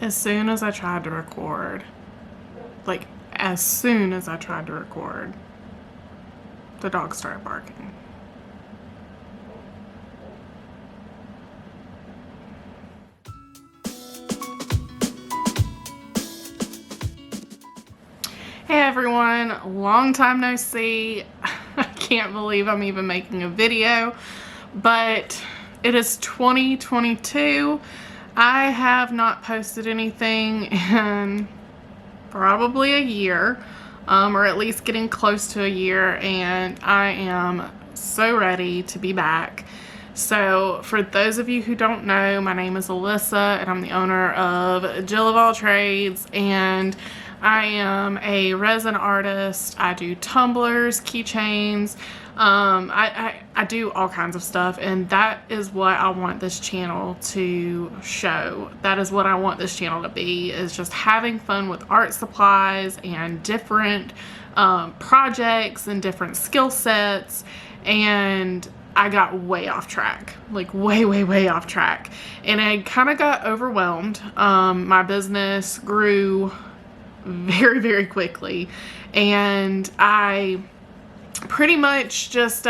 As soon as I tried to record, like as soon as I tried to record, the dog started barking. Hey everyone, long time no see. I can't believe I'm even making a video, but it is 2022. I have not posted anything in probably a year, or at least getting close to a year, and I am so ready to be back. So for those of you who don't know, my name is Alyssa and I'm the owner of Jill of All Trades, and I am a resin artist. I do tumblers, keychains, I do all kinds of stuff, and that is what I want this channel to show. That is what I want this channel to be, is just having fun with art supplies and different projects and different skill sets. And I got way off track, like way off track, and I kind of got overwhelmed. My business grew very quickly, and I pretty much just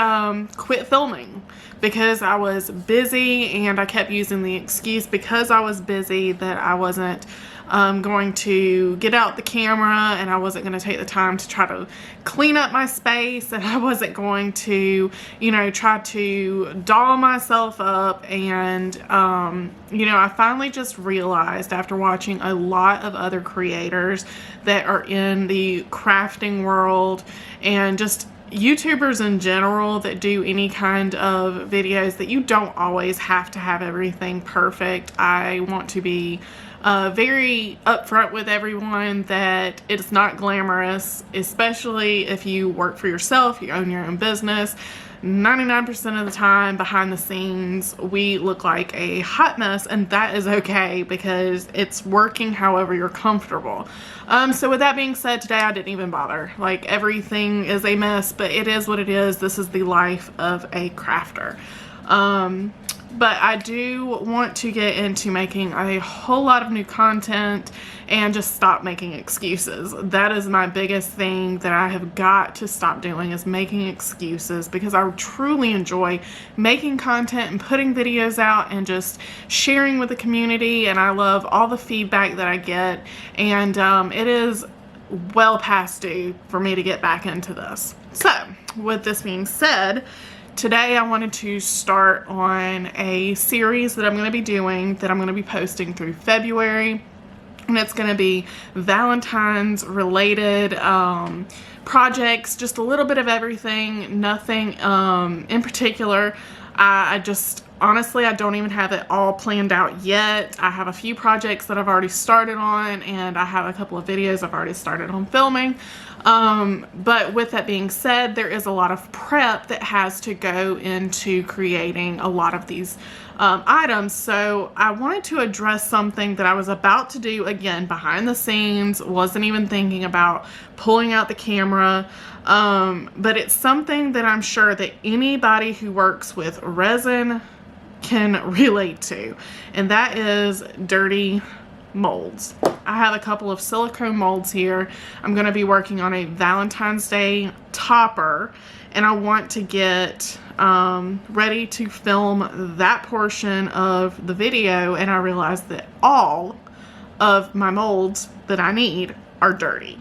quit filming because I was busy, and I kept using the excuse because I was busy that I wasn't going to get out the camera, and I wasn't going to take the time to try to clean up my space, and I wasn't going to, you know, try to doll myself up. And you know, I finally just realized after watching a lot of other creators that are in the crafting world and just YouTubers in general that do any kind of videos, that you don't always have to have everything perfect. I want to be very upfront with everyone that it's not glamorous, especially if you work for yourself, you own your own business. 99% of the time behind the scenes we look like a hot mess, and that is okay because it's working however you're comfortable. So with that being said, today I didn't even bother. Like, everything is a mess, but it is what it is. This is the life of a crafter. But I do want to get into making a whole lot of new content and just stop making excuses. That is my biggest thing that I have got to stop doing, is making excuses, because I truly enjoy making content and putting videos out and just sharing with the community, and I love all the feedback that I get, and it is well past due for me to get back into this. So with this being said, today I wanted to start on a series that I'm going to be doing, that I'm going to be posting through February, and it's going to be Valentine's related projects, just a little bit of everything, nothing in particular. I just honestly, I don't even have it all planned out yet. I have a few projects that I've already started on, and I have a couple of videos I've already started on filming. But with that being said, there is a lot of prep that has to go into creating a lot of these items. So I wanted to address something that I was about to do, again, behind the scenes, wasn't even thinking about pulling out the camera. But it's something that I'm sure that anybody who works with resin can relate to, and that is dirty molds. I have a couple of silicone molds here. I'm going to be working on a Valentine's Day topper, and I want to get ready to film that portion of the video, and I realized that all of my molds that I need are dirty.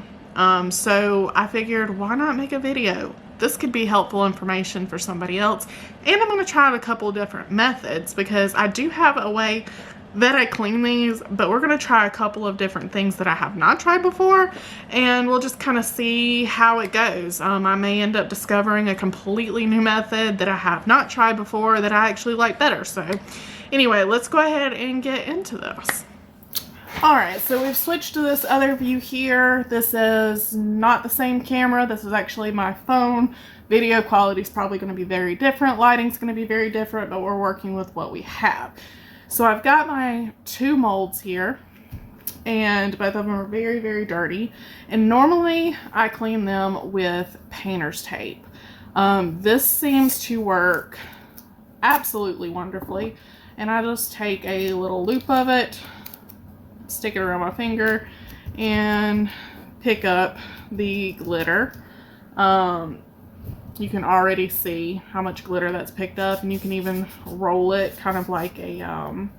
So I figured, why not make a video? This could be helpful information for somebody else, and I'm going to try a couple of different methods, because I do have a way that I clean these, but we're going to try a couple of different things that I have not tried before, and we'll just kind of see how it goes. I may end up discovering a completely new method that I have not tried before that I actually like better. So anyway, let's go ahead and get into this. Alright, so we've switched to this other view here. This is not the same camera. This is actually my phone. Video quality is probably going to be very different. Lighting's going to be very different, but we're working with what we have. So I've got my two molds here, and both of them are very dirty. And normally I clean them with painter's tape. This seems to work absolutely wonderfully. And I just take a little loop of it, stick it around my finger and pick up the glitter. You can already see how much glitter that's picked up, and you can even roll it kind of like a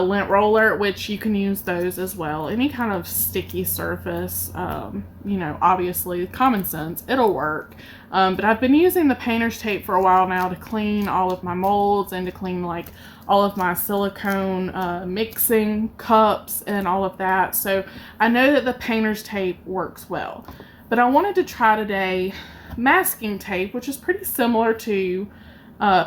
lint roller, which you can use those as well. Any kind of sticky surface, you know, obviously common sense, it'll work. But I've been using the painter's tape for a while now to clean all of my molds and to clean like all of my silicone mixing cups and all of that. So I know that the painter's tape works well. But I wanted to try today masking tape, which is pretty similar to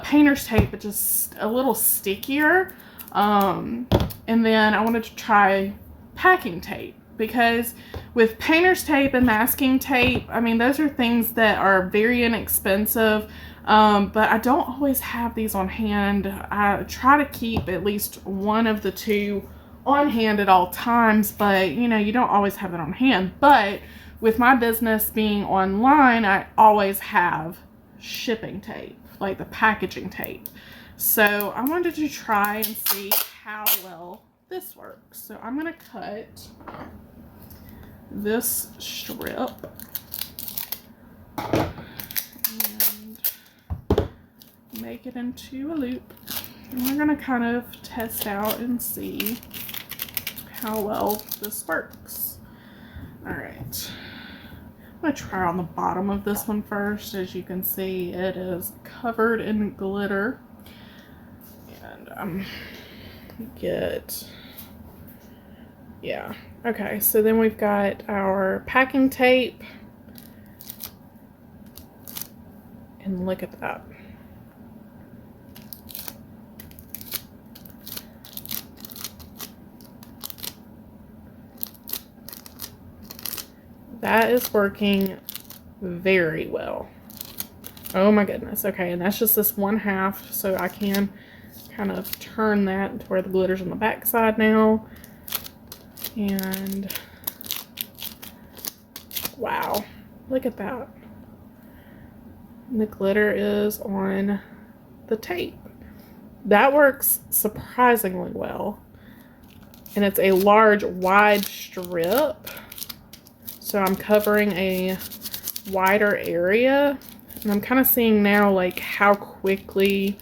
painter's tape, but just a little stickier. And then I wanted to try packing tape, because with painter's tape and masking tape, I mean, those are things that are very inexpensive, but I don't always have these on hand. I try to keep at least one of the two on hand at all times, but you know, you don't always have it on hand. But with my business being online, I always have shipping tape, like the packaging tape. So I wanted to try and see how well this works. So I'm going to cut this strip and make it into a loop. And we're going to kind of test out and see how well this works. All right. I'm going to try on the bottom of this one first. As you can see, it is covered in glitter. And yeah, okay, so then we've got our packing tape, and look at that. That is working very well. Oh my goodness. Okay, and that's just this one half, so I can kind of turn that to where the glitter's on the back side now. And wow, look at that. And the glitter is on the tape. That works surprisingly well. And it's a large, wide strip. So I'm covering a wider area. And I'm kind of seeing now like how quickly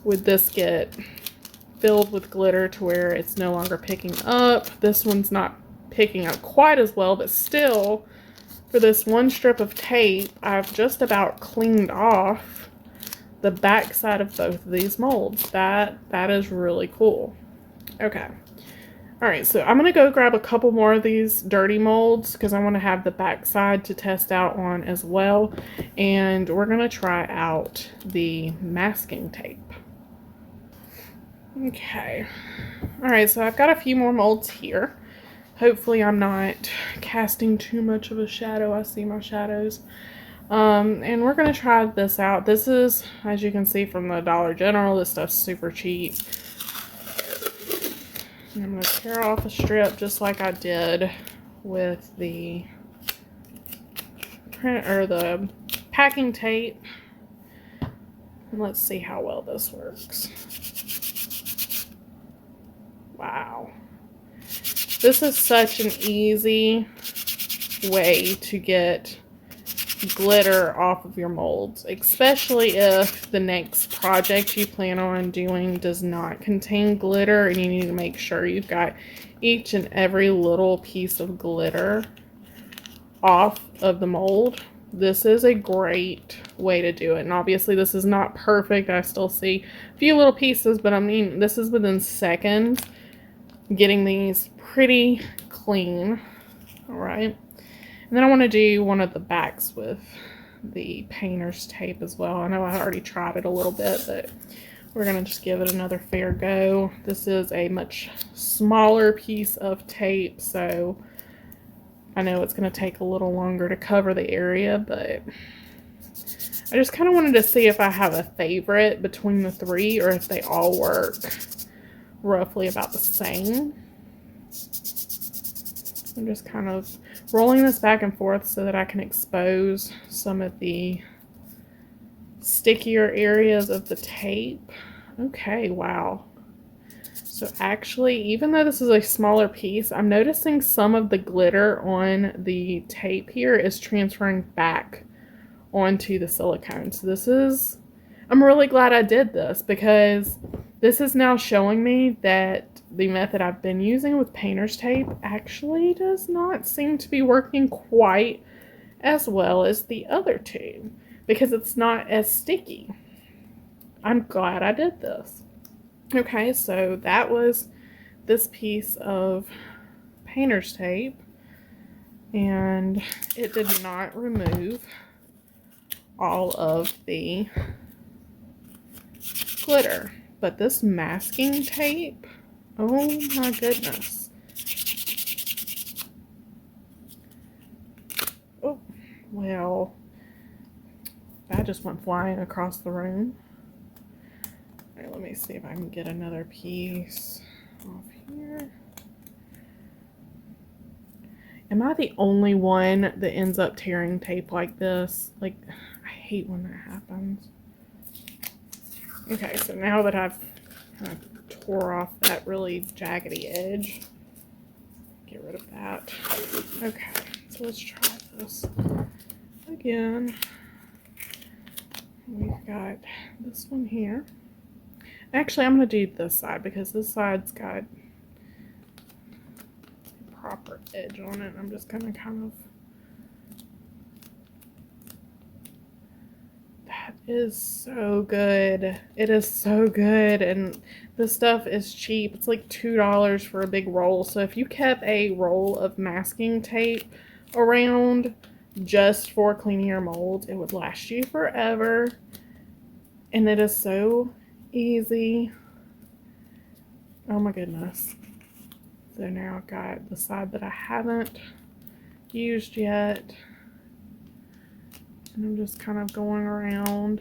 would this get filled with glitter to where it's no longer picking up. This one's not picking up quite as well, but still, for this one strip of tape, I've just about cleaned off the back side of both of these molds. That is really cool. Okay. All right, so I'm gonna go grab a couple more of these dirty molds because I want to have the back side to test out on as well. And we're gonna try out the masking tape. Okay. All right, so I've got a few more molds here. Hopefully I'm not casting too much of a shadow. I see my shadows. And we're gonna try this out. This is, as you can see from the Dollar General, this stuff's super cheap. And I'm going to tear off a strip just like I did with the print or the packing tape. And let's see how well this works. Wow. This is such an easy way to get glitter off of your molds, especially if the next project you plan on doing does not contain glitter and you need to make sure you've got each and every little piece of glitter off of the mold. This is a great way to do it. And obviously this is not perfect. I still see a few little pieces, but I mean, this is within seconds getting these pretty clean. All right. And then I want to do one of the backs with the painter's tape as well. I know I already tried it a little bit, but we're going to just give it another fair go. This is a much smaller piece of tape, so I know it's going to take a little longer to cover the area, but I just kind of wanted to see if I have a favorite between the three or if they all work roughly about the same. I'm just kind of rolling this back and forth so that I can expose some of the stickier areas of the tape. Okay, wow. So actually, even though this is a smaller piece, I'm noticing some of the glitter on the tape here is transferring back onto the silicone. So this is, I'm really glad I did this, because this is now showing me that the method I've been using with painter's tape actually does not seem to be working quite as well as the other two, because it's not as sticky. I'm glad I did this. Okay, so that was this piece of painter's tape, and it did not remove all of the glitter. But this masking tape, oh my goodness. Oh, well, that just went flying across the room. All right, let me see if I can get another piece off here. Am I the only one that ends up tearing tape like this? Like, I hate when that happens. Okay, so now that I've kind of tore off that really jaggedy edge, get rid of that. Okay, so let's try this again. We've got this one here. Actually, I'm going to do this side, because this side's got a proper edge on it. I'm just going to kind of... That is so good. It is so good. And this stuff is cheap. It's like $2 for a big roll. So if you kept a roll of masking tape around just for cleaning your mold, it would last you forever. And it is so easy. Oh my goodness. So now I've got the side that I haven't used yet, and I'm just kind of going around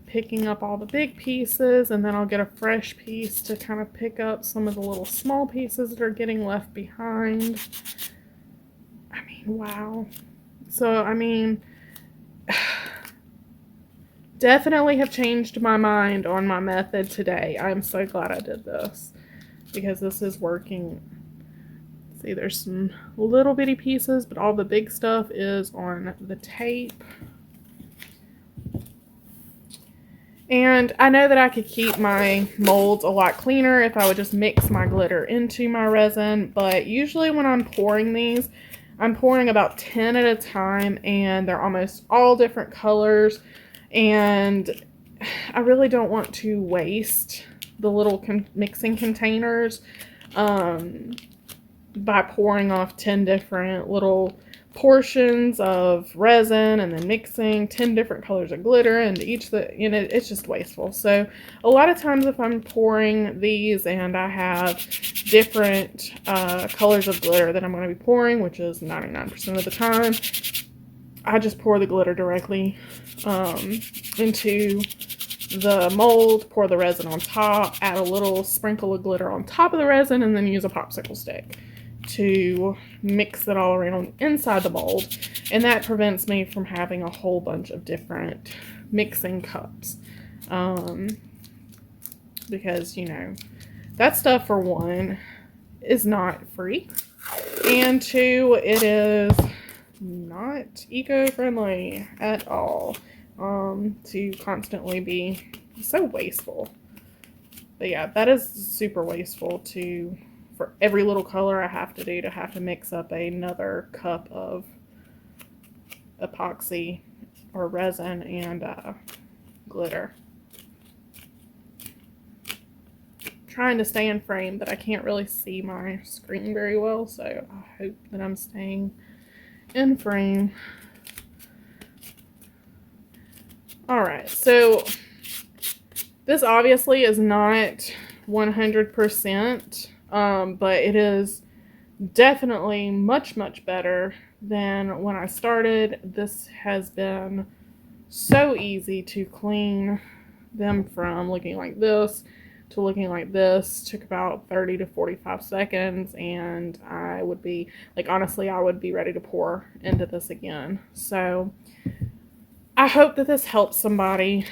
picking up all the big pieces, and then I'll get a fresh piece to kind of pick up some of the little small pieces that are getting left behind. I mean, wow. So I mean, definitely have changed my mind on my method today. I'm so glad I did this, because this is working. See, there's some little bitty pieces, but all the big stuff is on the tape. And I know that I could keep my molds a lot cleaner if I would just mix my glitter into my resin, but usually when I'm pouring these, I'm pouring about 10 at a time, and they're almost all different colors. And I really don't want to waste the little mixing containers by pouring off 10 different little portions of resin and then mixing 10 different colors of glitter into each, it's just wasteful. So a lot of times if I'm pouring these and I have different colors of glitter that I'm going to be pouring, which is 99% of the time, I just pour the glitter directly into the mold, pour the resin on top, add a little sprinkle of glitter on top of the resin, and then use a popsicle stick to mix it all around inside the mold. And that prevents me from having a whole bunch of different mixing cups. Because, you know, that stuff, for one, is not free. And two, it is not eco-friendly at all. To constantly be so wasteful. But yeah, that is super wasteful for every little color I have to mix up another cup of epoxy or resin and glitter. Trying to stay in frame, but I can't really see my screen very well, so I hope that I'm staying in frame. Alright, so this obviously is not 100%, but it is definitely much, much better than when I started. This has been so easy to clean them from looking like this to looking like this. Took about 30 to 45 seconds, and I would be, like, honestly, I would be ready to pour into this again. So I hope that this helps somebody